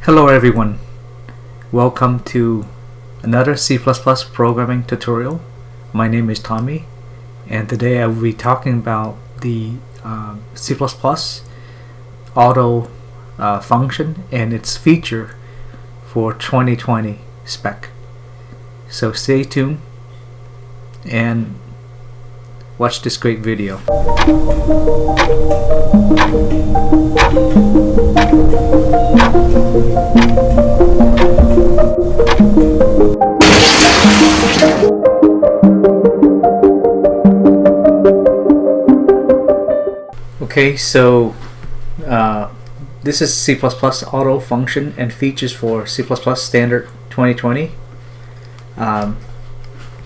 Hello everyone, welcome to another C++ programming tutorial. My name is Tommy, and today I will be talking about the C++ auto function and its feature for 2020 spec. So stay tuned and watch this great video. Okay, so this is C++ auto function and features for C++ standard 2020.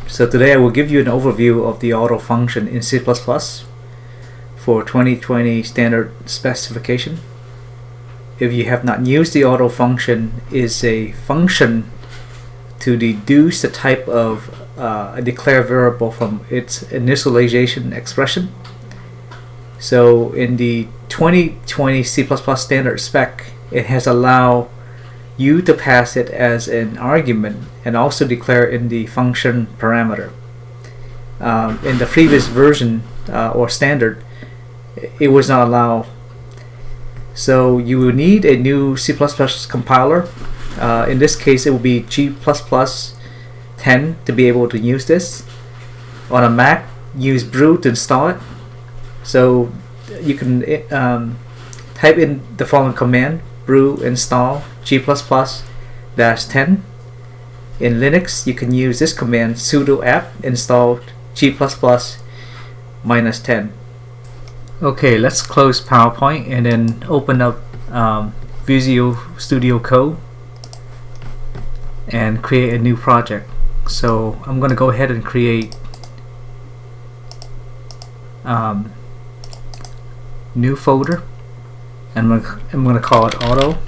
So today I will give you an overview of the auto function in C++ for 2020 standard specification. If you have not used the auto function, is a function to deduce the type of a declared variable from its initialization expression. So in the 2020 C++ standard spec, it has allowed you to pass it as an argument and also declare in the function parameter. In the previous version or standard, it was not allowed. So you will need a new C++ compiler. In this case, it will be G++10 to be able to use this. On a Mac, use brew to install it. So you can type in the following command: brew install G++-10. In Linux, you can use this command: sudo apt install G++-10. Okay, let's close PowerPoint and then open up Visual Studio Code and create a new project. So I'm going to go ahead and create new folder, and I'm going to call it auto.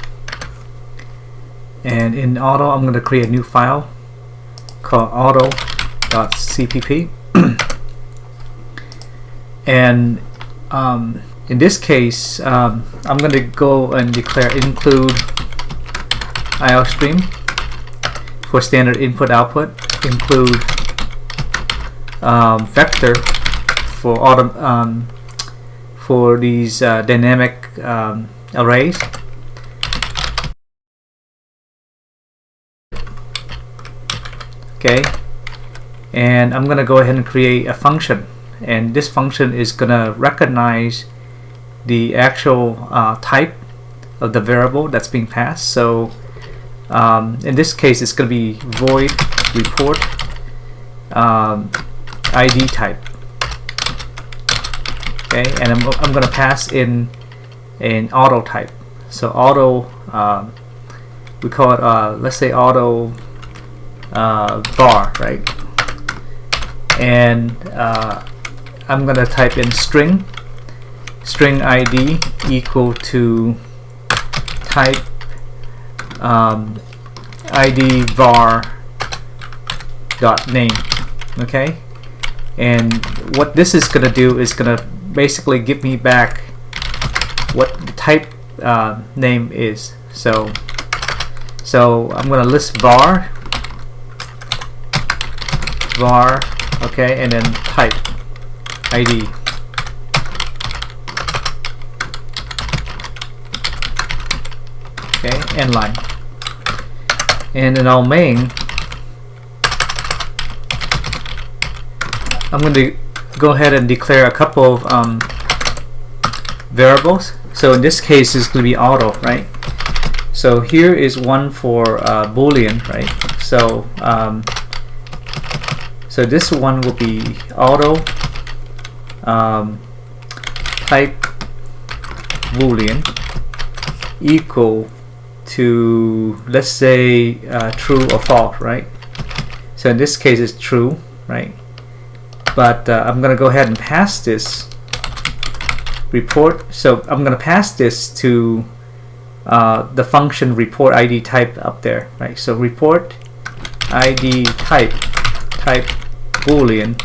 And in auto, I'm going to create a new file called auto.cpp. And in this case, I'm going to go and declare include IOStream for standard input output, include vector for for these dynamic arrays, okay, and I'm going to go ahead and create a function, and this function is going to recognize the actual type of the variable that's being passed. So in this case, it's going to be void report ID type. Okay, and I'm going to pass in an auto type. So auto, we call it let's say auto var, right? And I'm going to type in string ID equal to type ID var dot name. Okay, and what this is going to do is going to basically give me back what the type name is. So I'm going to list var, okay, and then type ID. Okay, end line. And in our main, I'm going to go ahead and declare a couple of variables. So in this case, it's going to be auto, right? So here is one for Boolean, right? So so this one will be auto type Boolean equal to, let's say, true or false, right? So in this case, it's true, right? But I'm going to go ahead and pass this report. So I'm going to pass this to the function report ID type up there, right? So report ID type Boolean.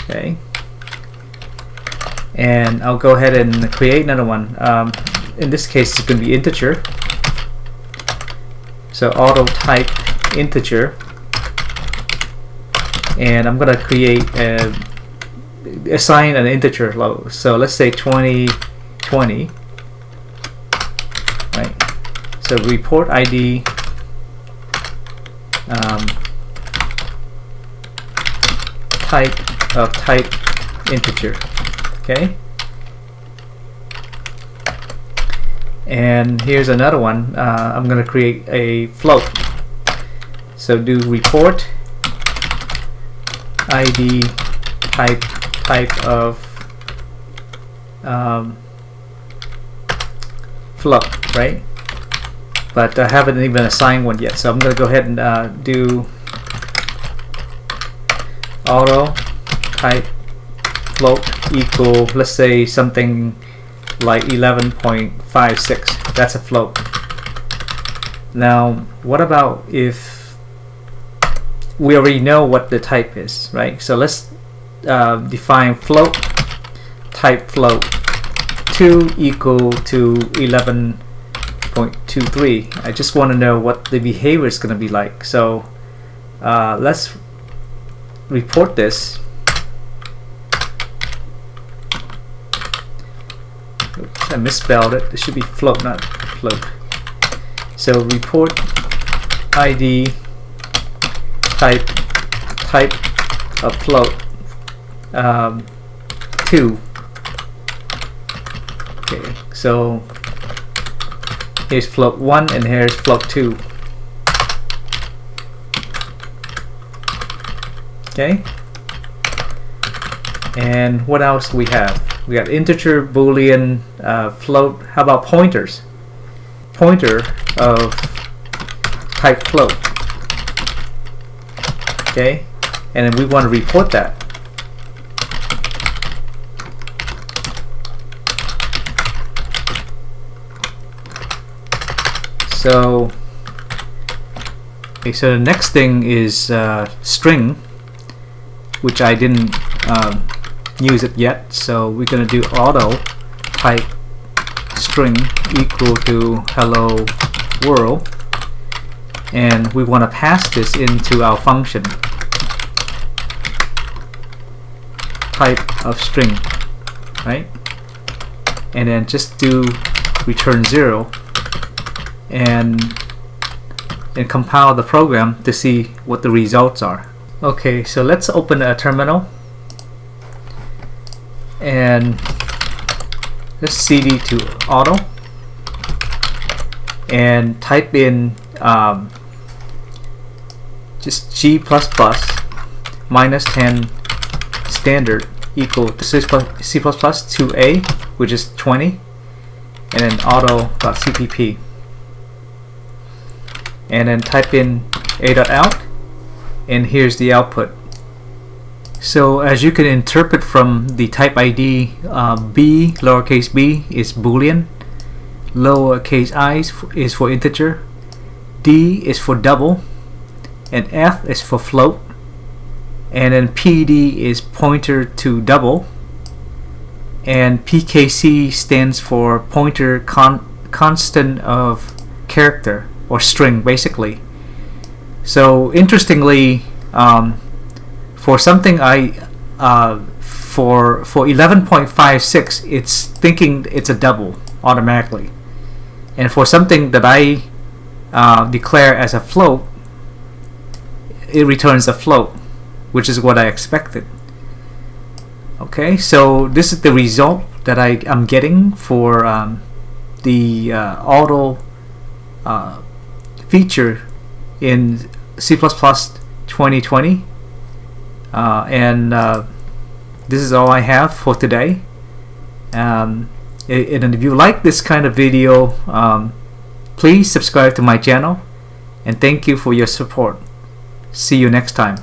Okay, and I'll go ahead and create another one. In this case, it's going to be integer. So auto type integer, and I'm gonna create assign an integer low. So let's say 2020, right? So report ID type of type integer, okay? And here's another one. I'm going to create a float. So do report ID type of float, right? But I haven't even assigned one yet, so I'm going to go ahead and do auto type float equal, let's say something like 11.56. That's a float. Now what about if we already know what the type is, right? So let's define float type float 2 equal to 11.23. I just want to know what the behavior is going to be like. So let's report this. Oops, I misspelled it. It should be float, not float. So report ID type of float 2. Okay, so here's float 1 and here's float 2. Okay, and what else do we have? We got integer, boolean, float. How about pointers? Pointer of type float. Okay, and then we want to report that. So, okay, so the next thing is string, which I didn't use it yet. So we're going to do auto type string equal to hello world, and we want to pass this into our function type of string, right? And then just do return 0 and compile the program to see what the results are. Okay, so let's open a terminal and let's cd to auto and type in just g++ -10 standard equal to C++ 2a, which is 20, and then auto.cpp, and then type in a.out, and here's the output. So as you can interpret from the type ID, b, lowercase b, is boolean, lowercase I is for integer, d is for double, and f is for float, and then pd is pointer to double, and pkc stands for pointer constant of character, or string basically. So interestingly, for something for 11.56, it's thinking it's a double automatically, and for something that I declare as a float, it returns a float, which is what I expected. Okay, so this is the result that I'm getting for the auto feature in C++ 2020, and this is all I have for today. And if you like this kind of video, please subscribe to my channel, and thank you for your support. See you next time.